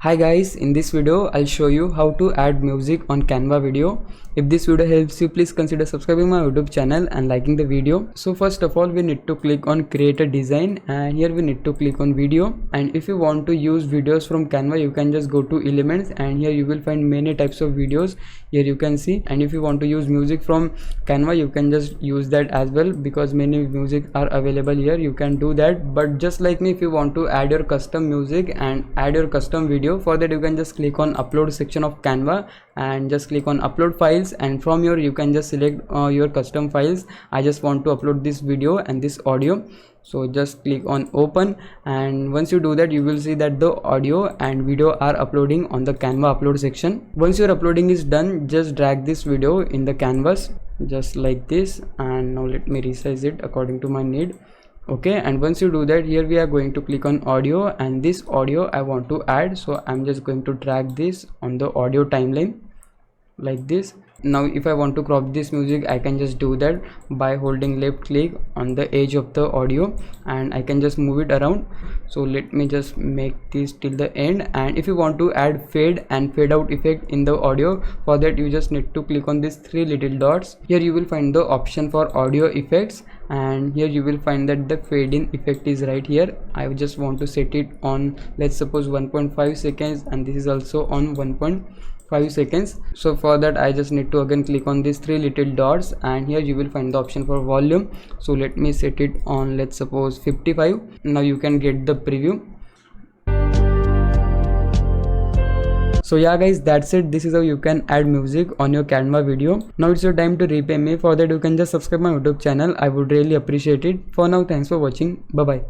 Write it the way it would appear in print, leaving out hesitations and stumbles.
Hi guys, in this video I'll show you how to add music on Canva video. If this video helps you, please consider subscribing my YouTube channel and liking the video. So first of all, we need to click on create a design, and here we need to click on video. And if you want to use videos from Canva, you can just go to elements, and here you will find many types of videos. Here you can see, and if you want to use music from Canva, you can just use that as well, because many music are available here. You can do that, but just like me, if you want to add your custom music and add your custom video, for that you can just click on upload section of Canva and just click on upload files, and from here you can just select your custom files. I just want to upload this video and this audio, so just click on open, and once you do that, you will see that the audio and video are uploading on the Canva upload section. Once your uploading is done, just drag this video in the canvas just like this, and now let me resize it according to my need. Okay, and once you do that, here we are going to click on audio, and this audio I want to add, so I'm just going to drag this on the audio timeline like this. Now if I want to crop this music, I can just do that by holding left click on the edge of the audio, and I can just move it around. So let me just make this till the end. And if you want to add fade and fade out effect in the audio, for that you just need to click on these three little dots. Here you will find the option for audio effects, and here you will find that the fade in effect is right here. I just want to set it on, let's suppose 1.5 seconds, and this is also on 1.5 seconds. So for that I just need to again click on these three little dots, and here you will find the option for volume. So let me set it on, let's suppose 55. Now you can get the preview. So yeah guys, that's it. This is how you can add music on your Canva video. Now it's your time to repay me. For that you can just subscribe my YouTube channel. I would really appreciate it. For now, thanks for watching. Bye bye.